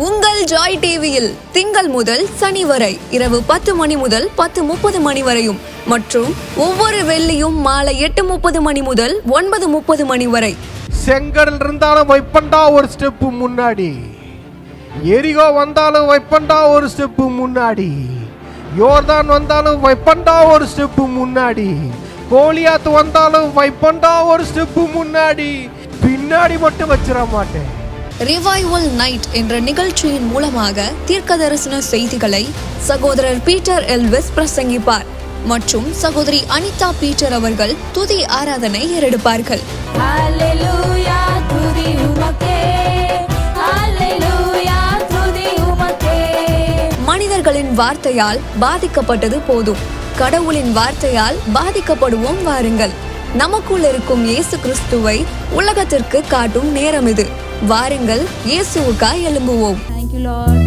உங்கள் ஜாய் டிவியில் திங்கள் முதல் சனி வரை இரவு 10 மணி முதல் 10:30 மணி வரையும் மற்றும் ஒவ்வொரு வெள்ளியும் மாலை 8:30 மணி முதல் 9:30 மணி வரை. செங்கடல் இருந்தாலும் வைப்பண்டா ஒரு ஸ்டெப்பு முன்னாடி, எரிகோ வந்தாலும் வைப்பண்டா ஒரு ஸ்டெப்பு முன்னாடி, யோர்தான் வந்தாலும் வைப்பண்டா ஒரு ஸ்டெப்பு முன்னாடி, கோலியாத்து வந்தாலும் வைப்பண்டா ஒரு ஸ்டெப்பு முன்னாடி, பின்னாடி மட்டும் வச்சிட மாட்டேன். ரிவைவல் நைட் என்ற நிகழ்ச்சியின் மூலமாக தீர்க்க தரிசன செய்திகளை சகோதரர் பீட்டர் எல்விஸ் பிரசங்கிப்பார் மற்றும் சகோதரி அனிதா பீட்டர் அவர்கள் துதி ஆராதனை ஏறெடுப்பார்கள். மனிதர்களின் வார்த்தையால் பாதிக்கப்பட்டது போதும், கடவுளின் வார்த்தையால் பாதிக்கப்படுவோம் வாருங்கள். நமக்குள் இருக்கும் இயேசு கிறிஸ்துவை உலகத்திற்கு காட்டும் நேரம் இது. வாருங்கள், இயேசுவுக்காய் எழும்புவோம். Thank you, Lord.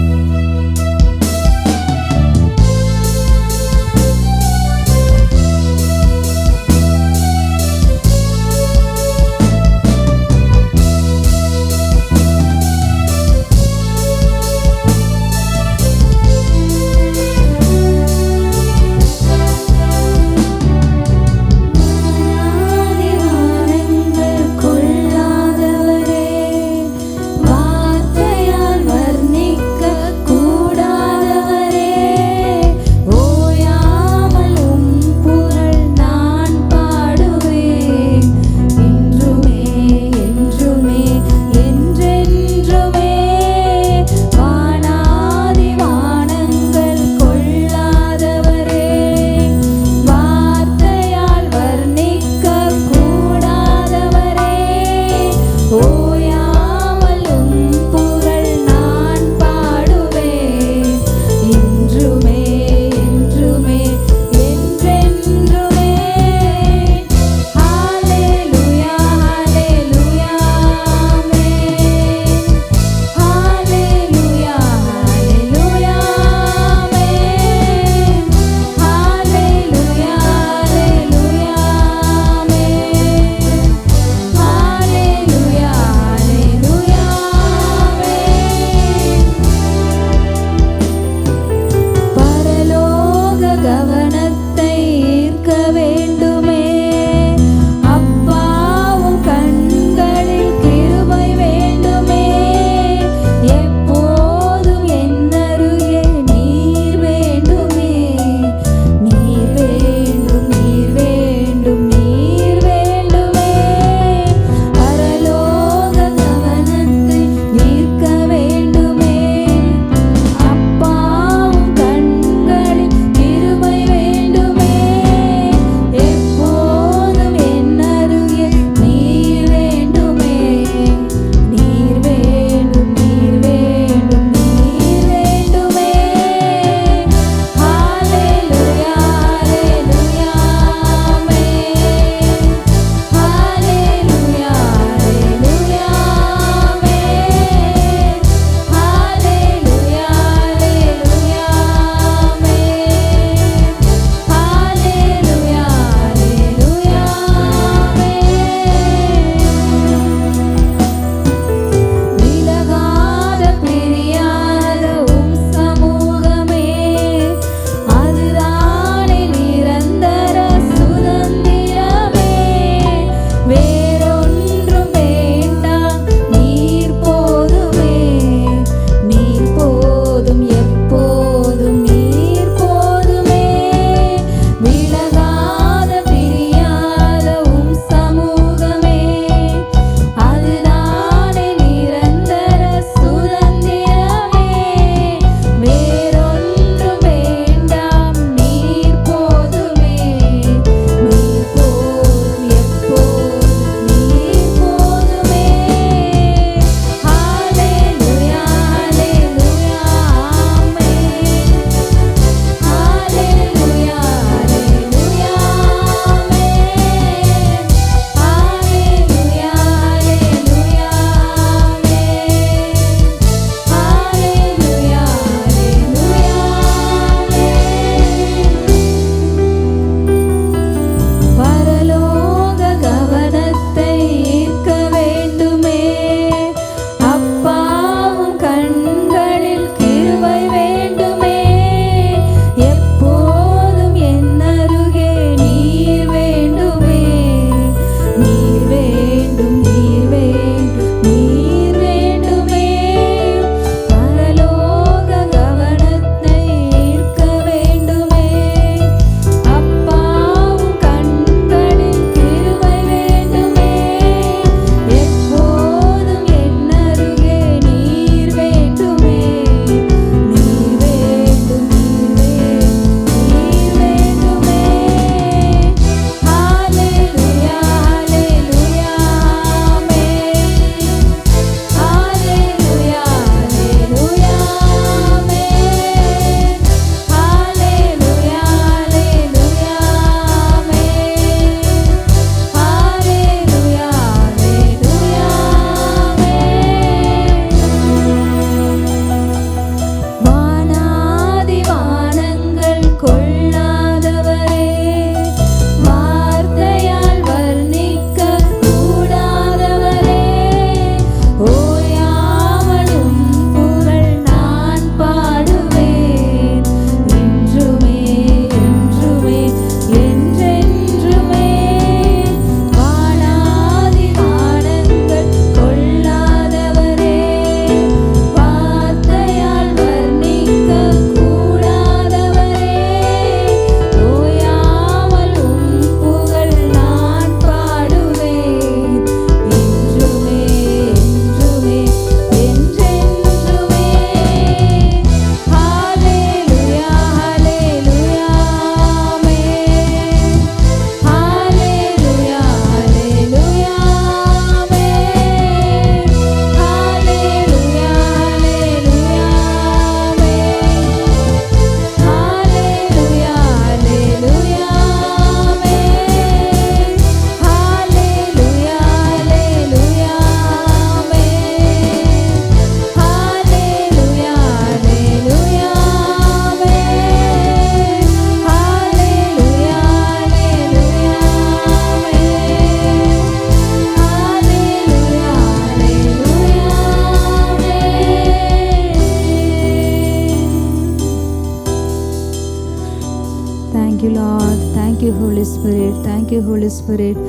Thank you holy spirit, thank you holy spirit.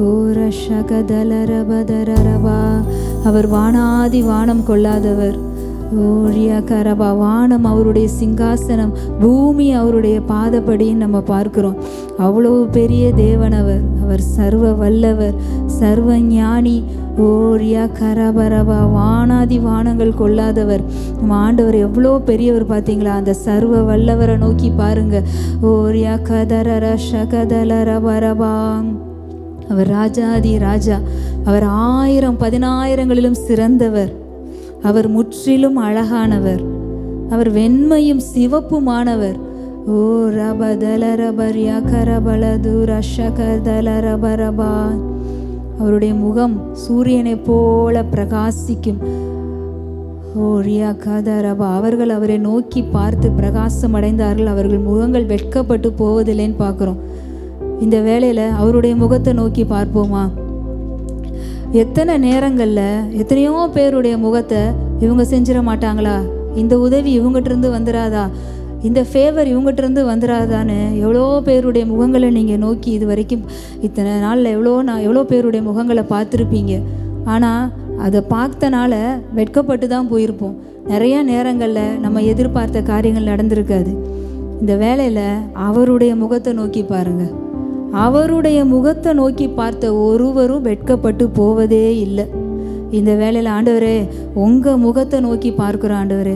ஓ ரஷகதலரபதரபா. அவர் வானாதி வானம் கொள்ளாதவர். ஓரியா கரபா. வானம் அவருடைய சிங்காசனம், பூமி அவருடைய பாதப்படின்னு நம்ம பார்க்கிறோம். அவ்வளோ பெரிய தேவன் அவர். அவர் சர்வ வல்லவர், சர்வ ஞானி. ஓரியா கரபரபா. வானாதி வானங்கள் கொள்ளாதவர் நம்ம ஆண்டவர் எவ்வளோ பெரியவர் பார்த்தீங்களா? அந்த சர்வ வல்லவரை நோக்கி பாருங்க. ஓரியா கதரர ஷகதலரபரபா. அவர் ராஜாதி ராஜா. அவர் 1000 சிறந்தவர். அவர் முற்றிலும் அழகானவர். அவர் வெண்மையும் சிவப்புமானவர். ஓ ரபதலரபரியா கரபலது ரஷகதலரபரபா. அவருடைய முகம் சூரியனை போல பிரகாசிக்கும். ஓ ரியா கதரபா. அவர்கள் அவரை நோக்கி பார்த்து பிரகாசம் அடைந்தார்கள். அவர்கள் முகங்கள் வெட்கப்பட்டு போவதில்லைன்னு பார்க்குறோம். இந்த வேளையில் அவருடைய முகத்தை நோக்கி பார்ப்போமா? எத்தனை நேரங்களில் எத்தனையோ பேருடைய முகத்தை இவங்க செஞ்சிட மாட்டாங்களா? இந்த உதவி இவங்ககிட்டருந்து வந்துடாதா? இந்த ஃபேவர் இவங்ககிட்டருந்து வந்துடாதான்னு எவ்வளோ பேருடைய முகங்களை நீங்கள் நோக்கி இது வரைக்கும் இத்தனை நாளில் எவ்வளோ பேருடைய முகங்களை பார்த்துருப்பீங்க. ஆனால் அதை பார்த்தனால வெட்கப்பட்டு தான் போயிருப்போம். நிறையா நேரங்களில் நம்ம எதிர்பார்த்த காரியங்கள் நடந்திருக்காது. இந்த வேளையில் அவருடைய முகத்தை நோக்கி பாருங்கள். அவருடைய முகத்தை நோக்கி பார்த்த ஒருவரும் வெட்கப்பட்டு போவதே இல்லை. இந்த வேளையில் ஆண்டவரே உங்கள் முகத்தை நோக்கி பார்க்குறோம். ஆண்டவரே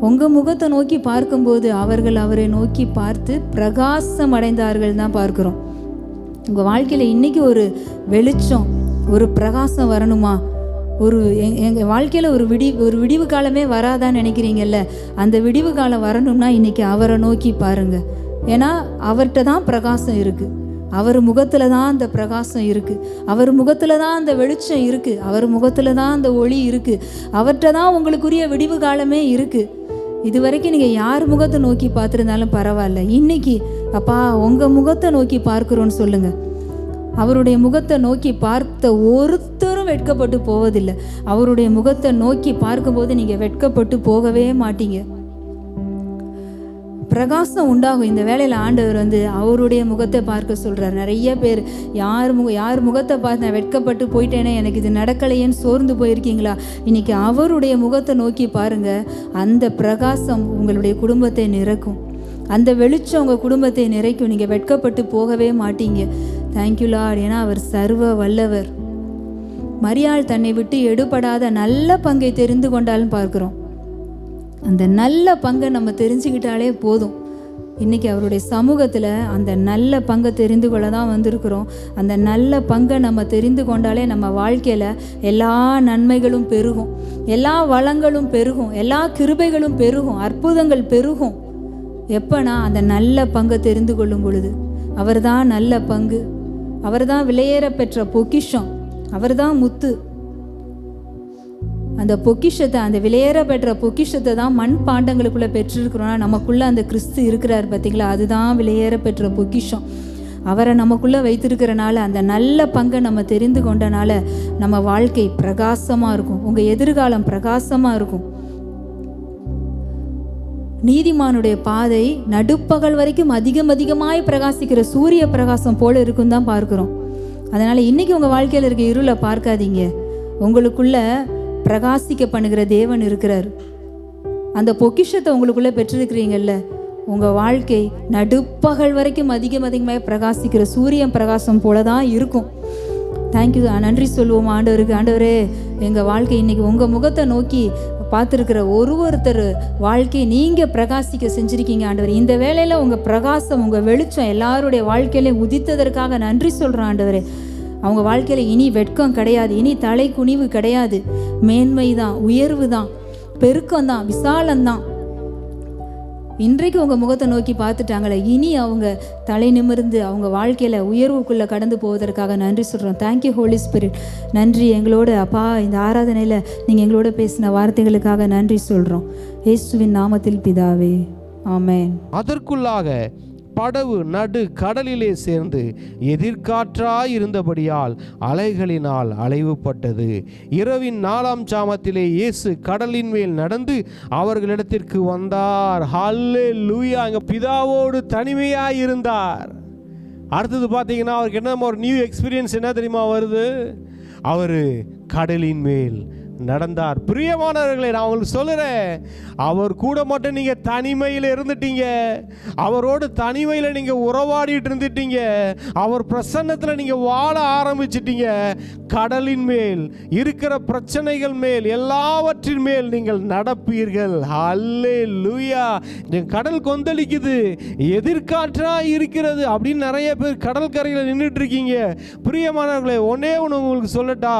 உங்கள் முகத்தை நோக்கி பார்க்கும்போது அவர்கள் அவரை நோக்கி பார்த்து பிரகாசம் அடைந்தார்கள் தான் பார்க்குறோம். உங்கள் வாழ்க்கையில் இன்றைக்கி ஒரு வெளிச்சம், ஒரு பிரகாசம் வரணுமா? எங்கள் வாழ்க்கையில் ஒரு விடிவு காலமே வராதான்னு நினைக்கிறீங்கல்ல? அந்த விடிவு காலம் வரணும்னா இன்றைக்கி அவரை நோக்கி பாருங்கள். ஏன்னா அவர்கிட்ட தான் பிரகாசம் இருக்குது. அவர் முகத்தில் தான் அந்த பிரகாசம் இருக்குது. அவர் முகத்தில் தான் அந்த வெளிச்சம் இருக்குது. அவர் முகத்தில் தான் அந்த ஒளி இருக்குது. அவர்கிட்ட தான் உங்களுக்குரிய விடிவு காலமே இருக்குது. இது வரைக்கும் நீங்கள் யார் முகத்தை நோக்கி பார்த்துருந்தாலும் பரவாயில்ல, இன்னைக்கு அப்பா உங்கள் முகத்தை நோக்கி பார்க்குறோன்னு சொல்லுங்கள். அவருடைய முகத்தை நோக்கி பார்த்த ஒருத்தரும் வெட்கப்பட்டு போவதில்லை. அவருடைய முகத்தை நோக்கி பார்க்கும்போது நீங்கள் வெட்கப்பட்டு போகவே மாட்டீங்க. பிரகாசம் உண்டாகும். இந்த வேளையில் ஆண்டவர் அவருடைய முகத்தை பார்க்க சொல்கிறார். நிறைய பேர் யார் முகத்தை பார்த்து நான் வெட்கப்பட்டு போயிட்டேனே, எனக்கு இது நடக்கலையேன்னு சோர்ந்து போயிருக்கீங்களா? இன்னைக்கு அவருடைய முகத்தை நோக்கி பாருங்க. அந்த பிரகாசம் உங்களுடைய குடும்பத்தை நிறைக்கும். அந்த வெளிச்சம் உங்கள் குடும்பத்தை நிறைக்கும். நீங்கள் வெட்கப்பட்டு போகவே மாட்டீங்க. Thank you Lord. ஏன்னா அவர் சர்வ வல்லவர். மரியாள் தன்னை விட்டு எடுபடாத நல்ல பங்கை தெரிந்து கொண்டாலும் பார்க்குறோம். அந்த நல்ல பங்கை நம்ம தெரிஞ்சுக்கிட்டாலே போதும். இன்றைக்கி அவருடைய சமூகத்தில் அந்த நல்ல பங்கை தெரிந்து கொள்ள தான் வந்திருக்கிறோம். அந்த நல்ல பங்கை நம்ம தெரிந்து கொண்டாலே நம்ம வாழ்க்கையில் எல்லா நன்மைகளும் பெருகும், எல்லா வளங்களும் பெருகும், எல்லா கிருபைகளும் பெருகும், அற்புதங்கள் பெருகும். எப்போனா அந்த நல்ல பங்கை தெரிந்து கொள்ளும் பொழுது. அவர் தான் நல்ல பங்கு. அவர் தான் விலையேற பெற்ற பொக்கிஷம். அவர் தான் முத்து. அந்த பொக்கிஷத்தை, அந்த விலையேற பெற்ற பொக்கிஷத்தை தான் மண் பாண்டங்களுக்குள்ளே பெற்றிருக்கிறோன்னா நமக்குள்ளே அந்த கிறிஸ்து இருக்கிறார் பார்த்தீங்களா? அதுதான் விலையேற பெற்ற பொக்கிஷம். அவரை நமக்குள்ளே வைத்திருக்கிறனால, அந்த நல்ல பங்கை நம்ம தெரிந்து கொண்டனால நம்ம வாழ்க்கை பிரகாசமாக இருக்கும். உங்கள் எதிர்காலம் பிரகாசமாக இருக்கும். நீதிமானுடைய பாதை நடுப்பகல் வரைக்கும் அதிகமாய் பிரகாசிக்கிற சூரிய பிரகாசம் போல இருக்கும் தான் பார்க்குறோம். அதனால் இன்றைக்கி உங்கள் வாழ்க்கையில் இருக்க இருளை பார்க்காதீங்க. உங்களுக்குள்ள பிரகாசிக்க பண்ணுகிற தேவன் இருக்கிறார். அந்த பொக்கிஷத்தை உங்களுக்குள்ளே பெற்றிருக்கிறீங்கல்ல, உங்கள் வாழ்க்கை நடுப்பகல் வரைக்கும் அதிகமாய் பிரகாசிக்கிற சூரியன் பிரகாசம் போல தான் இருக்கும். தேங்க்யூ. நன்றி சொல்லுவோம் ஆண்டவருக்கு. ஆண்டவரே எங்கள் வாழ்க்கை இன்றைக்கி உங்கள் முகத்தை நோக்கி பார்த்துருக்கிற ஒருத்தர் வாழ்க்கையை நீங்கள் பிரகாசிக்க செஞ்சுருக்கீங்க ஆண்டவர். இந்த வேளையில் உங்கள் பிரகாசம், உங்கள் வெளிச்சம் எல்லாருடைய வாழ்க்கையிலையும் உதித்ததற்காக நன்றி சொல்கிறோம் ஆண்டவரே. அவங்க வாழ்க்கையில் இனி வெட்கம் கிடையாது, இனி தலை குனிவு கிடையாது. மேன்மை தான், உயர்வு தான், பெருக்கம் தான், விசாலம்தான். இன்றைக்கு உங்கள் முகத்தை நோக்கி பார்த்துட்டாங்களே, இனி அவங்க தலை நிமிர்ந்து அவங்க வாழ்க்கையில் உயர்வுக்குள்ளே கடந்து போவதற்காக நன்றி சொல்கிறோம். Thank you holy spirit. நன்றி எங்களோட அப்பா. இந்த ஆராதனையில் நீங்கள் எங்களோட பேசின வார்த்தைகளுக்காக நன்றி சொல்கிறோம். இயேசுவின் நாமத்தில் பிதாவே, ஆமென். அதற்குள்ளாக படவு நடு கடலிலே சேர்ந்து எதிர்காற்றாய் இருந்தபடியால் அலைகளினால் அலைவுபட்டது. இரவின் 4ஆம் ஜாமத்திலே இயேசு கடலின் மேல் நடந்து அவர்களிடத்திற்கு வந்தார். ஹல்லேலூயா. அங்க பிதாவோடு தனிமையாய் இருந்தார். அடுத்தது பார்த்தீங்கன்னா அவருக்கு என்ன ஒரு நியூ எக்ஸ்பீரியன்ஸ் என்ன தெரியுமா வருது? அவர் கடலின் மேல் நடந்தார். பிரியமானவர்களே, நான் உங்களுக்கு சொல்லுறேன், அவர் கூட மட்டும் நீங்க தனிமையில் இருந்துட்டீங்க, அவரோடு தனிமையில் நீங்க உறவாடிட்டு இருந்துட்டீங்க, அவர் பிரசன்னத்தில் நீங்க வாழ ஆரம்பிச்சிட்டீங்க. கடலின் மேல் இருக்கிற பிரச்சனைகள் மேல் எல்லாவற்றின் மேல் நீங்கள் நடப்பீர்கள். அல்லேலூயா. கடல் கொந்தளிக்குது, எதிர்காற்றா இருக்கிறது அப்படின்னு நிறைய பேர் கடல் கரையில் நின்றுட்டு இருக்கீங்க. பிரியமானவர்களே, ஒன்னே ஒன்று உங்களுக்கு சொல்லட்டா,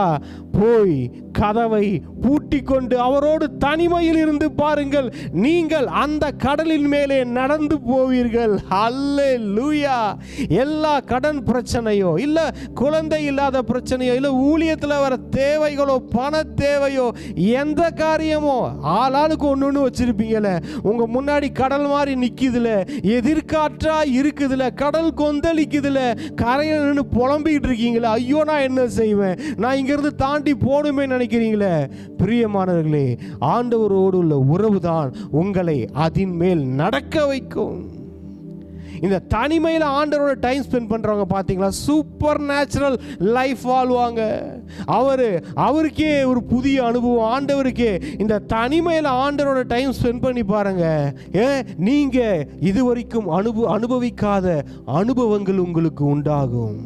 போய் கதவை பூட்டி கொண்டு அவரோடு தனிமையில் இருந்து பாருங்கள். நீங்கள் அந்த கடலின் மேலே நடந்து போவீர்கள். அல்லேலூயா. எல்லா கடன் பிரச்சனையோ, இல்ல குழந்தை இல்லாத பிரச்சனையோ, இல்ல ஊழியத்தில் வர தேவைகளோ, பண தேவையோ, எந்த காரியமோ, ஆளாளுக்கு ஒன்று வச்சிருப்பீங்கல்ல, உங்க முன்னாடி கடல் மாதிரி நிக்குதுல, எதிர்காற்றா இருக்குதுல, கடல் கொந்தளிக்குதுல, கரையில் நின்று புலம்பிக்கிட்டு இருக்கீங்களா, ஐயோ நான் என்ன செய்வேன், நான் இங்கிருந்து தாண்டி போடுமே நினைக்கிறீங்களே. பிரியமானவர்களே, ஆண்டவரோடு உள்ள உறவுதான் உங்களை அதின் மேல் நடக்க வைக்கும். இந்த தனிமையில் ஆண்டவரோட டைம் ஸ்பெண்ட் பண்றவங்க பார்த்தீங்களா, சூப்பர் நேச்சுரல் லைஃப் வாழ்வாங்க. அவருக்கே ஒரு புதிய அனுபவம். ஆண்டவருக்கே இந்த தனிமையில் ஆண்டவரோட டைம் ஸ்பெண்ட் பண்ணி பாருங்க. நீங்க இதுவரைக்கும் அனுபவிக்காத அனுபவங்கள் உங்களுக்கு உண்டாகும்.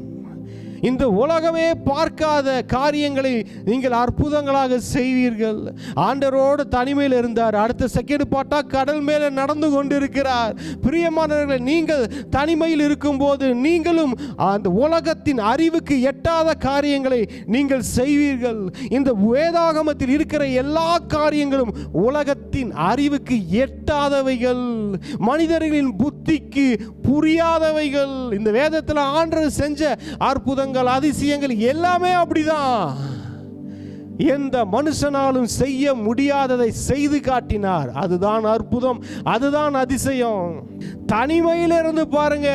இந்த உலகமே பார்க்காத காரியங்களை நீங்கள் அற்புதங்களாக செய்வீர்கள். ஆண்டவரோடு தனிமையில் இருந்தார், அடுத்த செகண்ட் பார்த்தா கடல் மேலே நடந்து கொண்டிருக்கிறார். பிரியமானவர்களே, நீங்கள் தனிமையில் இருக்கும்போது நீங்களும் அந்த உலகத்தின் அறிவுக்கு எட்டாத காரியங்களை நீங்கள் செய்வீர்கள். இந்த வேதாகமத்தில் இருக்கிற எல்லா காரியங்களும் உலகத்தின் அறிவுக்கு எட்டாதவைகள், மனிதர்களின் புத்திக்கு புரியாதவைகள். இந்த வேதத்தில் ஆண்டவர் செஞ்ச அற்புதங்கள், அதிசயங்கள் எல்லாமே அப்படிதான். எந்த மனுஷனாலும் செய்ய முடியாததை செய்து காட்டினார். அதுதான் அற்புதம், அதுதான் அதிசயம். தனிமையில் இருந்து பாருங்க,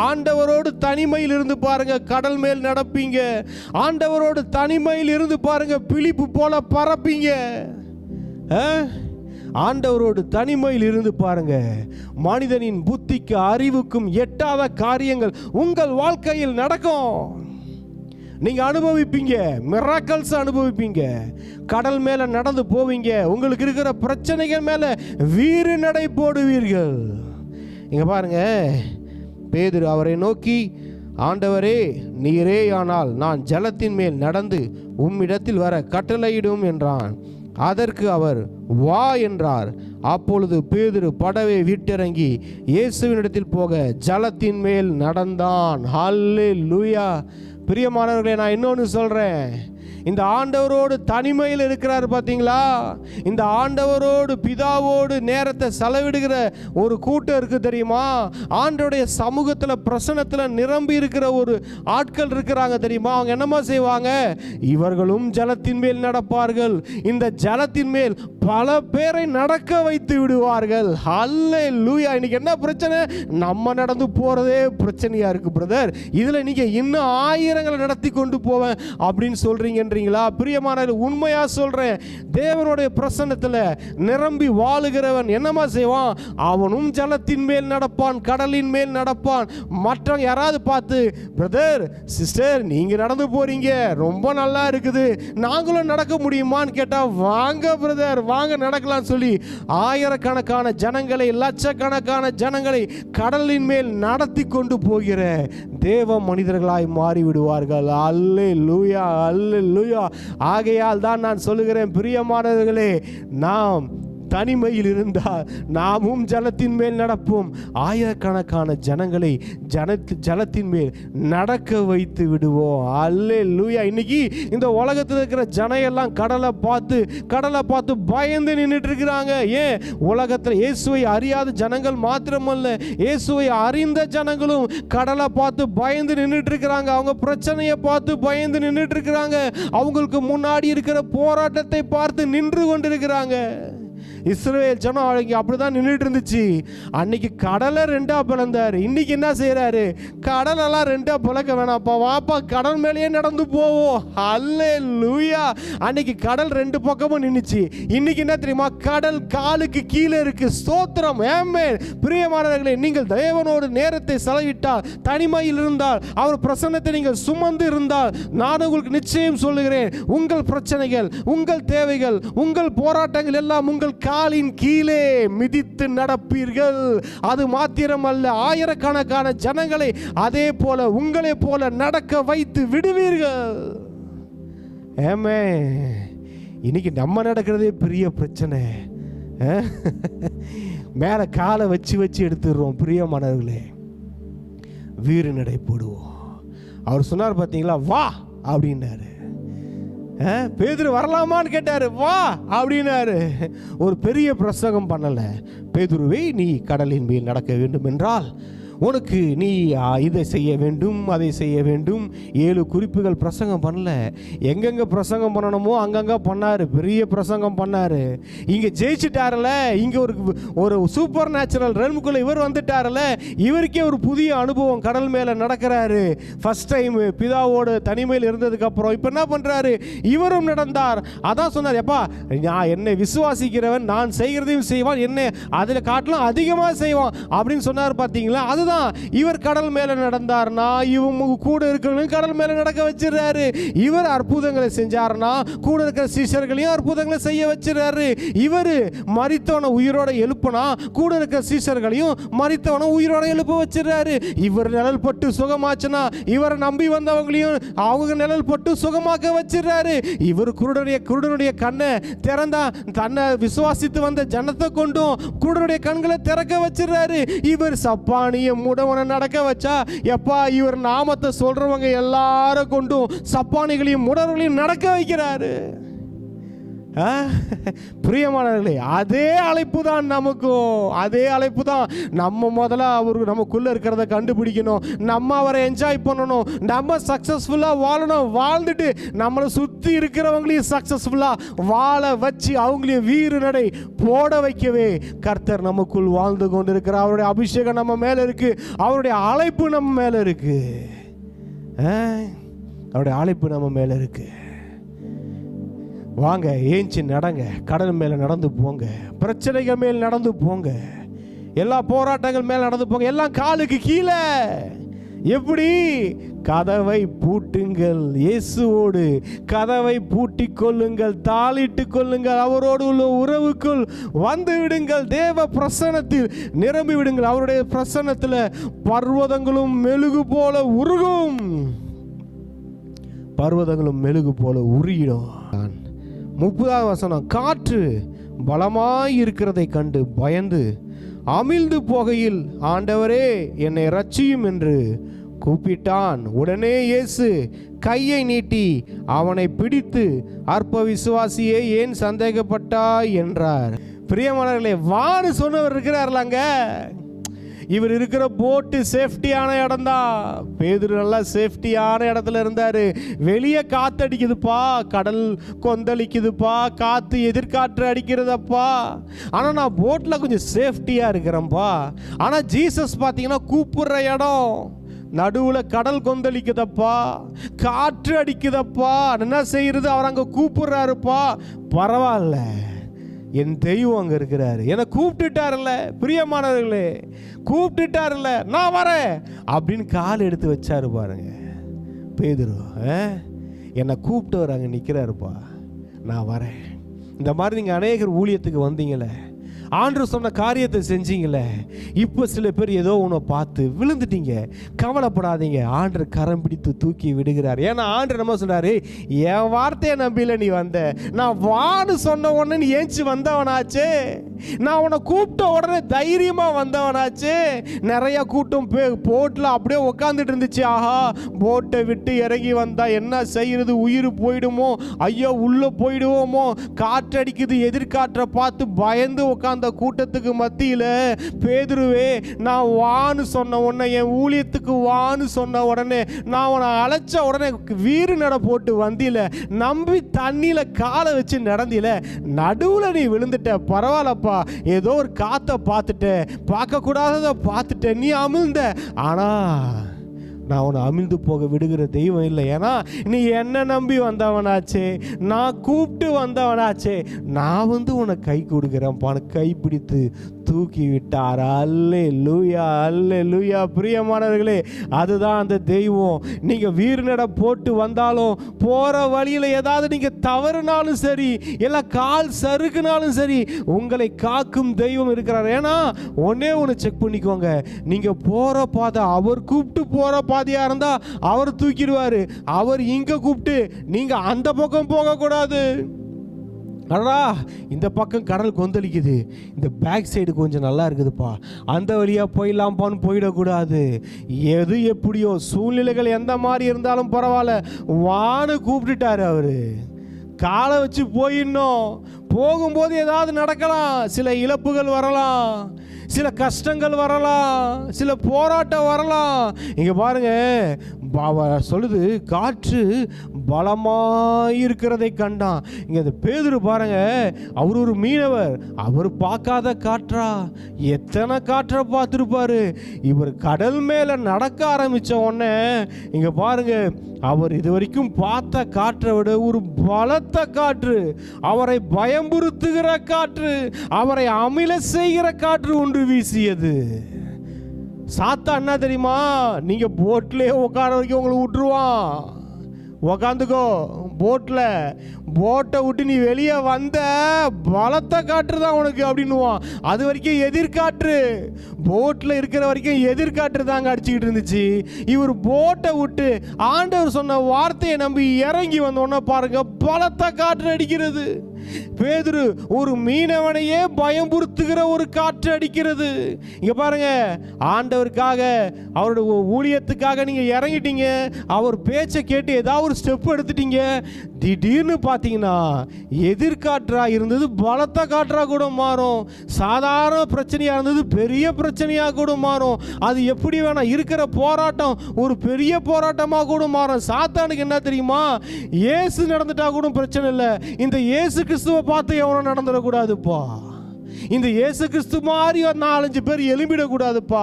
ஆண்டவரோடு தனிமையில் இருந்து பாருங்க, கடல் மேல் நடப்பீங்க. ஆண்டவரோடு தனிமையில் இருந்து பாருங்க, பிலிப்பு போல பறப்பீங்க. ஆண்டவரோடு தனிமையில் இருந்து பாருங்க, மனிதனின் புத்திக்கு அறிவுக்கும் எட்டாத காரியங்கள் உங்கள் வாழ்க்கையில் நடக்கும். நீங்க அனுபவிப்பீங்க, மிராக்கிள்ஸ் அனுபவிப்பீங்க. கடல் மேல நடந்து போவீங்க, உங்களுக்கு இருக்கிற பிரச்சனைகள் மேல வீறு நடை போடுவீர்கள். இங்க பாருங்க, பேதுரு அவரை நோக்கி, ஆண்டவரே நீரே ஆனால் நான் ஜலத்தின் மேல் நடந்து உம்மிடத்தில் வர கட்டளையிடும் என்றான். அதற்கு அவர் வா என்றார். அப்பொழுது பேதுரு படவை விட்டிறங்கி இயேசுவினிடத்தில் போக ஜலத்தின் மேல் நடந்தான். ஹல்லேலூயா. பிரியமானவர்களே, நான் இன்னொன்று சொல்றேன், இந்த ஆண்டவரோடு தனிமையில் இருக்கிறார் பார்த்தீங்களா, இந்த ஆண்டவரோடு பிதாவோடு நேரத்தை செலவிடுகிற ஒரு கூட்டம் இருக்கு தெரியுமா. ஆண்டவருடைய சமூகத்தில் பிரசன்னத்தில் நிரம்பி இருக்கிற ஒரு ஆட்கள் இருக்கிறாங்க தெரியுமா. அவங்க என்னமா செய்வாங்க, இவர்களும் ஜலத்தின் மேல் நடப்பார்கள், இந்த ஜலத்தின் மேல் பல பேரை நடக்க வைத்து விடுவார்கள். அல்லேலூயா. இன்னைக்கு என்ன பிரச்சனை, நம்ம நடந்து போறதே பிரச்சனையா இருக்கு பிரதர், இதுல நீங்க இன்னும் ஆயிரங்களை நடத்தி கொண்டு போவேன் அப்படின்னு சொல்றீங்க. பிரியமான உண்மையா சொல்றேன், தேவனுடைய பிரசன்னத்தில் நிரம்பி வாழுகிறவன் என்னமா செய்வான், அவனும் ஜலத்தின் மேல் நடப்பான், கடலின் மேல் நடப்பான். மற்ற யாராவது பார்த்து, பிரதர் சிஸ்டர் நீங்க நடந்து போறீங்க ரொம்ப நல்லா இருக்குது, நாங்களும் நடக்க முடியுமான்னு கேட்டா, வாங்க பிரதர் வாங்க நடக்கலாம் சொல்லி ஆயிரக்கணக்கான ஜனங்களை, லட்சக்கணக்கான ஜனங்களை கடலின் மேல் நடத்தி கொண்டு போகிற தேவ மனிதர்களாய் மாறிவிடுவார்கள். அல்லேலூயா, அல்லேலூயா. ஆகையால் தான் நான் சொல்லுகிறேன், பிரியமானவர்களே, நாம் தனிமையில் இருந்தால் நாமும் ஜலத்தின் மேல் நடப்போம். ஆயிரக்கணக்கான ஜனங்களை ஜலத்தின் மேல் நடக்க வைத்து விடுவோம். அல்லேலூயா. இன்னைக்கு இந்த உலகத்தில் இருக்கிற ஜனையெல்லாம் கடலை பார்த்து பயந்து நின்றுட்டு இருக்கிறாங்க. ஏன், உலகத்தில் இயேசுவை அறியாத ஜனங்கள் மாத்திரமல்ல, இயேசுவை அறிந்த ஜனங்களும் கடலை பார்த்து பயந்து நின்றுட்டு இருக்கிறாங்க. அவங்க பிரச்சனையை பார்த்து பயந்து நின்றுட்டு இருக்கிறாங்க. அவங்களுக்கு முன்னாடி இருக்கிற போராட்டத்தை பார்த்து நின்று கொண்டிருக்கிறாங்க. இஸ்ரவேல் ஜனம் அன்னைக்கு அப்படிதான் நின்றுட்டு இருந்துச்சு. அன்னைக்கு கடலை ரெண்டா பிளந்தாரு. இன்னைக்கு என்ன செய்யறாரு? கடலெல்லாம் ரெண்டா பிளக்க வேணாப்பா, வாப்பா கடல் மேலேயே நடந்து போவோம். அல்லேலூயா. அன்னைக்கு கடல் ரெண்டு பக்கமும் நின்னுச்சு. இன்னைக்கு என்ன தெரியுமா? கடல் காலுக்கு கீழே இருக்கு. ஸ்தோத்திரம். ஆமென். பிரியமானவர்களே, நீங்கள் தேவனோடு நேரத்தை செலவிட்டால், தனிமையில் இருந்தால், அவர் பிரசன்னத்தை நீங்கள் சுமந்து இருந்தால், நான் உங்களுக்கு நிச்சயம் சொல்லுகிறேன், உங்கள் பிரச்சனைகள், உங்கள் தேவைகள், உங்கள் போராட்டங்கள் எல்லாம் உங்கள் காலின் கீழே மிதித்து நடப்பீர்கள். அது மாத்திரமல்ல, ஆயிரக்கணக்கான ஜனங்களை அதே போல உங்களை போல நடக்க வைத்து விடுவீர்கள். ஆமென். இன்னைக்கு நம்ம நடக்கிறதே பெரிய பிரச்சனை. மேலே காலை வச்சு வச்சு எடுத்துடுறோம். பிரியமானவர்களே, வீறு நடை போடுவோம். அவர் சொன்னார் பார்த்தீங்களா, வா அப்படின்னாரு. பேதுரு வரலாமான்னு கேட்டாரு, வா அப்படின்னாரு. ஒரு பெரிய பிரசங்கம் பண்ணல. பேதுருவே, நீ கடலின் மேல் நடக்க வேண்டும் என்றால் உனக்கு நீ இதை செய்ய வேண்டும், அதை செய்ய வேண்டும். 7 குறிப்புகள் பிரசங்கம் பண்ணல. எங்கெங்க பிரசங்கம் பண்ணணுமோ அங்கங்க பண்ணாரு. பெரிய பிரசங்கம் பண்ணாரு. இங்க ஜெயிச்சுட்டாருல, இங்க ஒரு சூப்பர் நேச்சுரல் ரெல்முக்குள்ள இவர் வந்துட்டாருல, இவருக்கே ஒரு புதிய அனுபவம். கடல் மேல நடக்கிறாரு. ஃபர்ஸ்ட் டைம் பிதாவோட தனிமையில் இருந்ததுக்கு அப்புறம் இப்ப என்ன பண்றாரு? இவரும் நடந்தார். அதான் சொன்னார், எப்பா நான் என்னை விசுவாசிக்கிறவன் நான் செய்கிறதையும் செய்வான், என்ன அதில் காட்டிலும் அதிகமாக செய்வான் அப்படின்னு சொன்னார். பார்த்தீங்களா? அதுதான் இவர் கடல் மேல நடந்தார்னா இவங்க கூட இருக்கிறவங்க கடல் மேல நடக்க வச்சிடறாரு. இவர் அற்புதங்களை செஞ்சார்னா கூட இருக்கிற சீஷர்களையும் அற்புதங்களை செய்ய வச்சிடறாரு. இவர் மரித்தவனை உயிரோட எழுப்பினா கூட இருக்கிற சீஷர்களையும் மரித்தவனை உயிரோட எழுப்ப வச்சிடறாரு. இவர் நிழல் பட்டு சுகமாச்சுன்னா இவரை நம்பி வந்தவங்களையும் அவங்க நிழல் பட்டு சுகமாக்க வச்சிடறாரு. இவர் குருடனுடைய கண்ணை திறந்தா தன்னை விசுவாசித்து வந்த ஜனத்தை கொண்டும் குருடனுடைய கண்களை திறக்க வச்சிடறாரு. இவர் சப்பானிய முடவனை நடக்க வச்சா, எப்பா இவர் நாமத்தை சொல்றவங்க எல்லாரும் கொண்டும் சப்பானிகளையும் முடவர்களையும் நடக்க வைக்கிறாரு. பிரியமானவர்களே, அதே அழைப்பு தான் நமக்கும். அதே அழைப்பு தான். நம்ம முதல்ல அவரு நமக்குள்ள இருக்கிறத கண்டுபிடிக்கணும். நம்ம அவரை என்ஜாய் பண்ணணும். நம்ம சக்சஸ்ஃபுல்லா வாழணும். வாழ்ந்துட்டு நம்மளை சுத்தி இருக்கிறவங்களையும் சக்சஸ்ஃபுல்லா வாழ வச்சு அவங்களையும் வீறு நடை போட வைக்கவே கர்த்தர் நமக்குள் வாழ்ந்து கொண்டு இருக்கிறார். அவருடைய அபிஷேகம் நம்ம மேல இருக்கு. அவருடைய அழைப்பு நம்ம மேல இருக்கு. அவருடைய அழைப்பு நம்ம மேல இருக்கு. வாங்க, ஏஞ்சி நடங்க. கடல் மேல நடந்து போங்க. பிரச்சனைகள் மேல் நடந்து போங்க. எல்லா போராட்டங்கள் மேல நடந்து போங்க. எல்லாம் காலுக்கு கீழே. எப்படி? கதவை பூட்டுங்கள். இயேசுவோடு கதவை பூட்டிக் கொள்ளுங்கள். தாளிட்டு கொள்ளுங்கள். அவரோடு உள்ள உறவுக்குள் வந்து விடுங்கள். தேவ பிரசன்னத்தில் நிரம்பி விடுங்கள். அவருடைய பிரசன்னத்தில் பர்வதங்களும் மெழுகு போல உருகும். பர்வதங்களும் மெழுகு போல உருகிடும். 30வது வசனம், காற்று பலமாய் இருக்கிறதை கண்டு பயந்து அமிழ்ந்து போகையில், ஆண்டவரே என்னை ரட்சியும் என்று கூப்பிட்டான். உடனே இயேசு கையை நீட்டி அவனை பிடித்து, அற்ப விசுவாசியே ஏன் சந்தேகப்பட்டாய் என்றார். பிரியமானவர்களே, வான்னு சொன்னவர் இருக்கிறார்லாங்க. இவர் இருக்கிற போட்டு சேஃப்டியான இடம் தான். பேதுரு நல்லா சேஃப்டியான இடத்துல இருந்தாரு. வெளியே காத்து அடிக்குதுப்பா, கடல் கொந்தளிக்குதுப்பா, காத்து எதிர்காற்று அடிக்கிறதப்பா. ஆனால் நான் போட்டில் கொஞ்சம் சேஃப்டியாக இருக்கிறேன்ப்பா. ஆனால் ஜீசஸ் பார்த்தீங்கன்னா கூப்பிடுற இடம் நடுவில் கடல் கொந்தளிக்குதப்பா, காற்று அடிக்குதப்பா. என்ன செய்யறது? அவர் அங்கே கூப்பிடுறாருப்பா. பரவாயில்ல, என் தெய்வம் அங்கே இருக்கிறாரு. என்னை கூப்பிட்டுட்டார்ல. பிரியமானவர்களே, கூப்பிட்டுட்டார்ல, நான் வரேன் அப்படின்னு கால் எடுத்து வச்சாரு பாருங்க பேதுரு. என்னை கூப்பிட்டு அங்கே நிற்கிறாருப்பா, நான் வரேன். இந்த மாதிரி நீங்கள் அநேகர் ஊழியத்துக்கு வந்தீங்களே, ஆண்டவர் சொன்ன காரியத்தை செஞ்சீங்களே, இப்போ சில பேர் ஏதோ ஒன்று பார்த்து விழுந்துட்டீங்க. கவலைப்படாதீங்க, ஆண்டவர் கரம் பிடித்து தூக்கி விடுகிறார். ஏன்னா ஆண்டவர் நம்ம சொல்றாரு, என் வார்த்தையை நம்பில நீ வந்த, நான் வான்னு சொன்ன உடனே நீ ஏஞ்சி வந்தவனாச்சே. நான் உன்னை கூப்பிட்ட உடனே தைரியமாக வந்தவனாச்சு. நிறைய கூட்டம் போட்டில் அப்படியே உட்காந்துட்டு இருந்துச்சு. ஆஹா, போட்டை விட்டு இறங்கி வந்தா என்ன செய்யறது, உயிர் போயிடுமோ, ஐயோ உள்ளே போயிடுவோமோ, காற்றடிக்குது, எதிர்காற்றை பார்த்து பயந்து உட்காந்த கூட்டத்துக்கு மத்தியில் பேதுருவே, நான் வான்னு சொன்ன உடனே, என் ஊழியத்துக்கு வான்னு சொன்ன உடனே, நான் உன்னை அழைச்ச உடனே வீறு நட போட்டு வந்தில, நம்பி தண்ணியில் காலை வச்சு நடந்தில, நடுவில் நீ விழுந்துட்ட, பரவாயில்லப்பா, ஏதோ ஒரு காற்றை பார்த்துட்ட, பார்க்கக்கூடாததை பார்த்துட்ட, நீ அமிழ்ந்த. ஆனால் நான் உன்னை அமிழ்ந்து போக விடுகிற தெய்வம் இல்லை. ஏன்னா நீ என்ன நம்பி வந்தவனாச்சே, நான் கூப்பிட்டு வந்தவனாச்சே, நான் வந்து உன்னை கை கொடுக்குறேன், கை பிடித்து தூக்கி விட்டார். அல்லேலூயா, அல்லேலூயா. பிரியமானவர்களே, அதுதான் அந்த தெய்வம். நீங்கள் வீறு நட போட்டு வந்தாலும், போகிற வழியில் ஏதாவது நீங்கள் தவறுனாலும் சரி, இல்லை கால் சறுக்குனாலும் சரி, உங்களை காக்கும் தெய்வம் இருக்கிறார். ஏன்னா ஒன்னே ஒன்று செக் பண்ணிக்கோங்க, நீங்கள் போகிற பாதை அவர் கூப்பிட்டு போகிற பாதையாக இருந்தால் அவர் தூக்கிடுவார். அவர் இங்கே கூப்பிட்டு நீங்கள் அந்த பக்கம் போகக்கூடாது. அடா, இந்த பக்கம் கடல் கொந்தளிக்குது, இந்த பேக் சைடு கொஞ்சம் நல்லா இருக்குதுப்பா, அந்த வழியாக போயிடலாம்ப்பான்னு போயிடக்கூடாது. எது எப்படியோ சூழ்நிலைகள் எந்த மாதிரி இருந்தாலும் பரவாயில்ல, வான்னு கூப்பிட்டுட்டாரு அவர். காலை வச்சு போயிடணும். போகும்போது ஏதாவது நடக்கலாம், சில இழப்புகள் வரலாம், சில கஷ்டங்கள் வரலாம், சில போராட்டம் வரலாம். இங்கே பாருங்க, சொல்லுது காற்று பலமாயிருக்கிறதை கண்டான். இங்கே இந்த பேதுரு பாருங்க, அவர் ஒரு மீனவர், அவர் பார்க்காத காற்றா, எத்தனை காற்றை பார்த்துருப்பாரு. இவர் கடல் மேலே நடக்க ஆரம்பித்த உடனே இங்கே பாருங்க, அவர் இது வரைக்கும் பார்த்த காற்றை விட ஒரு பலத்த காற்று, அவரை பயம்புறுத்துகிற காற்று, அவரை அமில செய்கிற காற்று ஒன்று வீசியது. சாத்தா என்ன தெரியுமா, நீங்க போட்லயே உட்கார வரைக்கும் உங்களை விட்டுருவான். உக்காந்துக்கோ போட்டில், போட்டை விட்டு நீ வெளியே வந்த பலத்த காற்று தான் உனக்கு அப்படின்னுவான். அது வரைக்கும் எதிர்காற்று, போட்டில் இருக்கிற வரைக்கும் எதிர்காற்று தாங்க அடிச்சுக்கிட்டு இருந்துச்சு. இவர் போட்டை விட்டு ஆண்டவர் சொன்ன வார்த்தையை நம்பி இறங்கி வந்தோன்னா பாருங்க, பலத்த காற்று அடிக்கிறது. பேதுரு ஒரு மீனவனையே பயம்புறுத்துகிற ஒரு காற்று அடிக்கிறது. இங்க பாருங்க, ஆண்டவருக்காக, அவருடைய ஊழியத்துக்காக நீங்க இறங்கிட்டீங்க, அவர் பேச்சை கேட்டு ஏதாவது ஒரு ஸ்டெப் எடுத்துட்டீங்க. திடீர்னு பார்த்தீங்கன்னா எதிர்காற்றா இருந்தது பலத்த காற்றா கூட மாறும். சாதாரண பிரச்சனையா இருந்தது பெரிய பிரச்சனையா கூட மாறும். அது எப்படி வேணா, இருக்கிற போராட்டம் ஒரு பெரிய போராட்டமாக கூட மாறும். சாத்தானுக்கு என்ன தெரியுமா, இயேசு நடந்துட்டா கூட பிரச்சனை இல்லை, இந்த இயேசு கிறிஸ்துவை பார்த்து எவனும் நடந்துடக்கூடாதுப்பா, இந்த இயேசு கிறிஸ்து மாதிரி ஒரு 4-5 பேர் எழும்பிடக்கூடாதுப்பா.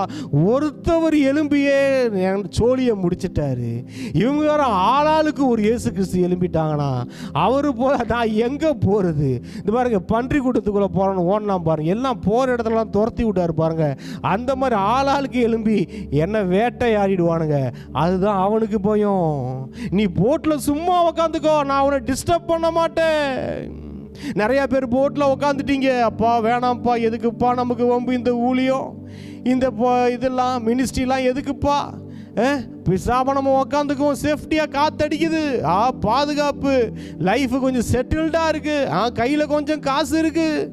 ஒருத்தவர் எழும்பியே சோழியை முடிச்சிட்டாரு. இவங்க வேற ஆளாளுக்கு ஒரு இயேசு கிறிஸ்து எழும்பிட்டாங்கன்னா அவரு போல நான் எங்கே போகிறது? இந்த பாருங்க, பன்றி கூட்டத்துக்குள்ளே போகிறோன்னு ஓடலாம் பாருங்க, எல்லாம் போகிற இடத்துலலாம் துரத்தி விட்டாரு பாருங்க. அந்த மாதிரி ஆளாளுக்கு எழும்பி என்ன வேட்டையாடிடுவானுங்க. அதுதான் அவனுக்கு பயம். நீ போட்டில் சும்மா உக்காந்துக்கோ, நான் அவனை டிஸ்டர்ப் பண்ண மாட்டேன். நிறைய பேர் போட்டில் உக்காந்துட்டீங்க, அப்பா வேணாம்ப்பா, எதுக்குப்பா நமக்கு வம்பு, இந்த ஊழியம், இந்த இதெல்லாம் மினிஸ்ட்ரிலாம் எதுக்குப்பா, பிசாப நம்ம உக்காந்துக்குவோம், சேஃப்டியாக காத்தடிக்குது, பாதுகாப்பு, லைஃபு கொஞ்சம் செட்டில்டாக இருக்குது, கையில் கொஞ்சம் காசு இருக்குது,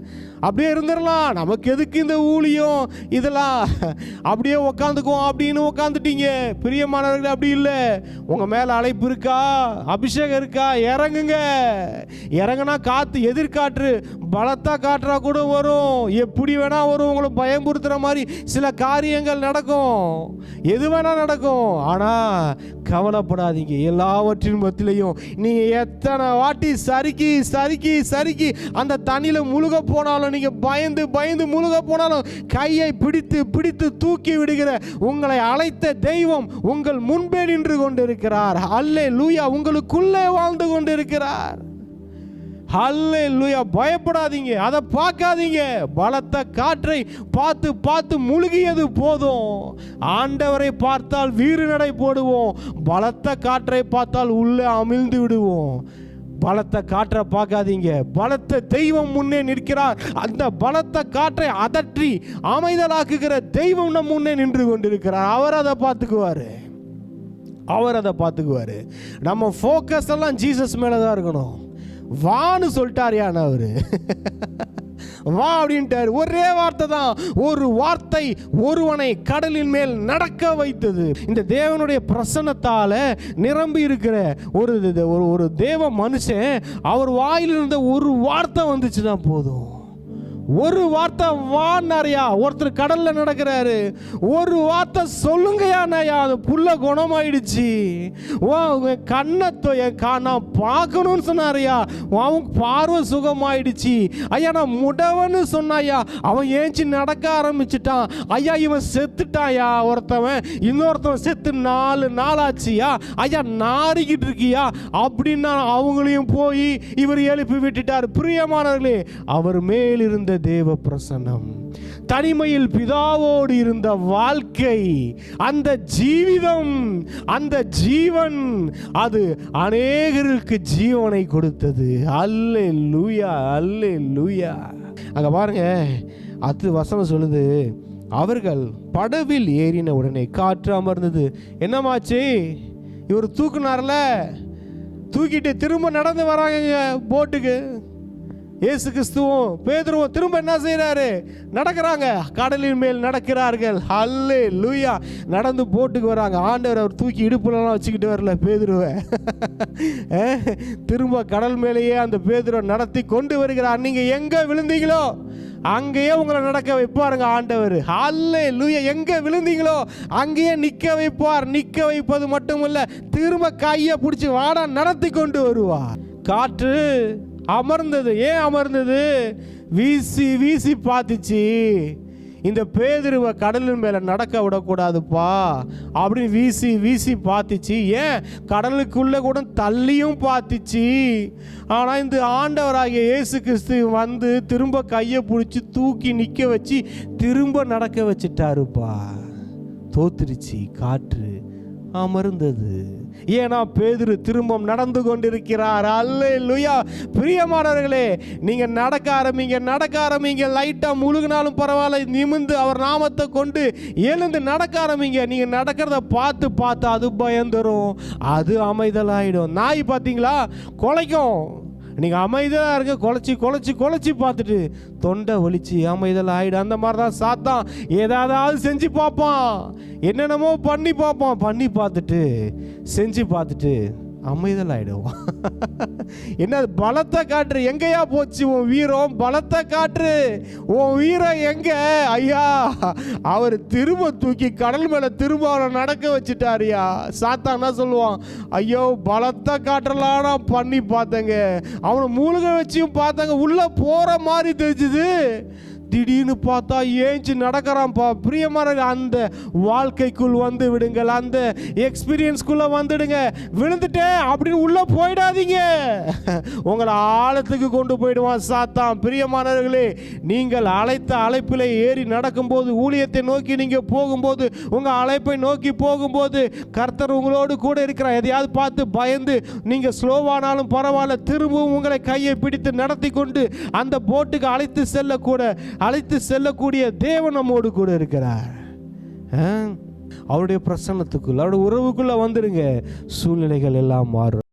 அப்படியே இருந்துடலாம், நமக்கு எதுக்கு இந்த ஊழியம் இதெல்லாம், அப்படியே உக்காந்துக்குவோம் அப்படின்னு உக்காந்துட்டீங்க. பிரியமானவர்களே, அப்படி இல்லை. உங்கள் மேலே அழைப்பு இருக்கா, அபிஷேகம் இருக்கா, இறங்குங்க. இறங்குனா காற்று, எதிர்காற்று பலத்தா காற்றா கூட வரும், எப்படி வேணா வரும், உங்களை பயம்புறுத்துகிற மாதிரி சில காரியங்கள் நடக்கும், எது வேணா நடக்கும். ஆனால் கவலைப்படாதீங்க, எல்லாவற்றின் மத்தியிலையும் நீங்கள் எத்தனை வாட்டி சறுக்கி சறுக்கி சறுக்கி அந்த தண்ணியில் முழுக போனாலும், நீங்கள் பயந்து பயந்து முழுக போனாலும், கையை பிடித்து பிடித்து தூக்கி விடுகிற உங்களை அழைத்த தெய்வம் உங்கள் முன்பே நின்று கொண்டிருக்கிறார். அல்லேலூயா, உங்களுக்குள்ளே வாழ்ந்து கொண்டிருக்கிறார். அல்லேலூயா. பயப்படாதீங்க, அதை பார்க்காதீங்க. பலத்த காற்றை பார்த்து பார்த்து முழுகியது போதும். ஆண்டவரை பார்த்தால் வீறு நடை போடுவோம், பலத்த காற்றை பார்த்தால் உள்ளே அமிழ்ந்து விடுவோம். பலத்த காற்றை பார்க்காதீங்க, பலத்த தெய்வம் முன்னே நிற்கிறார். அந்த பலத்த காற்றை அதற்றி அமைதலாக்குகிற தெய்வம் நம் முன்னே நின்று கொண்டிருக்கிறார். அவர் அதை பார்த்துக்குவாரு, அவர் அதை பார்த்துக்குவாரு. நம்ம ஃபோக்கஸ் எல்லாம் ஜீசஸ் மேலே தான் இருக்கணும். வான்னு சொல்லிட்டாரியான அவரு, வா அப்படின்ட்டார். ஒரே வார்த்தை தான், ஒரு வார்த்தை ஒருவனை கடலின் மேல் நடக்க வைத்தது. இந்த தேவனுடைய பிரசன்னத்தால நிரம்பி இருக்கிற ஒரு தேவ மனுஷன், அவர் வாயில் இருந்த ஒரு வார்த்தை வந்துச்சுன்னா போதும். ஒரு வார்த்தை வான்னாரியா, ஒருத்தர் கடல்ல நடக்கிறாரு, ஒரு வார்த்தை சொல்லுங்கயானாயா, அது புல்ல குணமாயிடுச்சு. கண்ணை நான் பார்க்கணும்னு சொன்னாரியா, அவன் பார்வை சுகமாயிடுச்சு. ஐயா நான் முடவன்னு சொன்னாயா, அவன் ஏஞ்சி நடக்க ஆரம்பிச்சிட்டான். ஐயா இவன் செத்துட்டாயா, ஒருத்தவன் இன்னொருத்தவன் செத்து 4 நாள் ஆச்சியா. ஐயா நாரிக்கிட்டு இருக்கியா அப்படின்னா அவங்களையும் போய் இவர் எழுப்பி விட்டுட்டார். பிரியமானவர்களே, அவர் மேல் இருந்த தேவ பிரசன்னம், தனிமையில் பிதாவோடு இருந்த வாழ்க்கை, அந்த ஜீவிதம், அந்த ஜீவன், அது அநேகருக்கு ஜீவனை கொடுத்தது. அல்லேலூயா, அல்லேலூயா. அங்க பாருங்க, அது வசனம் சொல்லுது, அவர்கள் படவில் ஏறின உடனே காற்று அமர்ந்தது. என்னமாச்சு? இவர் தூக்குனார்ல, தூக்கிட்டு திரும்ப நடந்து வராங்க போட்டுக்கு. இயேசு கிறிஸ்துவும் பேதுருவும் திரும்ப என்ன செய்யறாரு? நடக்கிறாங்க, கடலின் மேல் நடக்கிறார்கள். அல்லேலூயா. நடந்து போட்டுக்கு வராங்க. ஆண்டவர் அவர் தூக்கி இடுப்புலலாம் வச்சுக்கிட்டு வரல பேதுருவை, திரும்ப கடல் மேலேயே அந்த பேதுருவை நடத்தி கொண்டு வருகிறார். நீங்க எங்க விழுந்தீங்களோ அங்கேயே உங்களை நடக்க வைப்பாருங்க ஆண்டவர். அல்லேலூயா. எங்க விழுந்தீங்களோ அங்கேயே நிக்க வைப்பார். நிக்க வைப்பது மட்டுமல்ல, திரும்ப கையை பிடிச்சி வாடா நடத்தி கொண்டு வருவார். காற்று அமர்ந்தது. ஏன் அமர்ந்தது? வீசி வீசி பார்த்துச்சு, இந்த பேதுருவை கடலின் மேலே நடக்க விடக்கூடாதுப்பா அப்படின்னு வீசி வீசி பார்த்துச்சு. ஏன்? கடலுக்குள்ளே கூட தள்ளியும் பார்த்துச்சு. ஆனால் இந்த ஆண்டவராகிய இயேசு கிறிஸ்து வந்து திரும்ப கையை பிடிச்சி தூக்கி நிற்க வச்சு திரும்ப நடக்க வச்சுட்டாருப்பா. தோத்துருச்சு, காற்று அமர்ந்தது. ஏன்னா பேதுரு திரும்ப நடந்து கொண்டிருக்கிறார். அல்லேலூயா. பிரியமானவர்களே, நீங்க நடக்க ஆரம்பிங்க. லைட்டா முழுகினாலும் பரவாயில்ல, நிமிந்து அவர் நாமத்தை கொண்டு எழுந்து நடக்க ஆரம்பிங்க. நீங்க நடக்கிறத பார்த்து அது பயந்துரும், அது அமைதலாயிடும். நாய் பார்த்தீங்களா, குலைக்கும். நீங்கள் அமைதியாக இருங்க, குலைச்சி பார்த்துட்டு தொண்டை ஒலிச்சு அமைதல் ஆகிடும். அந்த மாதிரி தான் சாத்தான் ஏதாவது செஞ்சு பார்ப்பான், என்னென்னமோ பண்ணி பார்ப்பான். பண்ணி பார்த்துட்டு செஞ்சு பார்த்துட்டு அமைதல் ஆகிடுவான். என்ன பலத்தை காட்டுரு, எங்கேயா போச்சு உன் வீரம்? பலத்தை காட்டுரு, உன் வீரம் எங்க? ஐயா அவர் திரும்ப தூக்கி கடல் மேலே திரும்ப அவனை நடக்க வச்சுட்டாரியா. சாத்தான் என்ன சொல்லுவான்? ஐயோ பலத்தை காட்டலான்னா பண்ணி பார்த்தங்க, அவனை மூழ்க வச்சியும் பார்த்தாங்க, உள்ள போற மாதிரி தெரிஞ்சுது. திடீர்னு பார்த்தா ஏஞ்சி நடக்கிறான்ப்பா. பிரியமான அந்த வாழ்க்கைக்குள் வந்து விடுங்கள், அந்த எக்ஸ்பீரியன்ஸ்குள்ள வந்துடுங்க. விழுந்துட்டேன் அப்படின்னு உள்ள போயிடாதீங்க, உங்களை ஆழத்துக்கு கொண்டு போயிடுவான் சாத்தான். பிரியமானவர்களே, நீங்கள் அழைத்த அழைப்பில் ஏறி நடக்கும்போது, ஊழியத்தை நோக்கி நீங்கள் போகும்போது, உங்கள் அழைப்பை நோக்கி போகும்போது கர்த்தர் உங்களோடு கூட இருக்கிறார். எதையாவது பார்த்து பயந்து நீங்கள் ஸ்லோவானாலும் பரவாயில்ல, திரும்பவும் உங்களை கையை பிடித்து நடத்தி கொண்டு அந்த போட்டுக்கு அழைத்து செல்லக்கூடிய தேவன் நம்மோடு கூட இருக்கிறார். அவருடைய பிரசன்னத்துக்குள்ள, அவருடைய உறவுக்குள்ள வந்துருங்க, சூழ்நிலைகள் எல்லாம் மாறும்.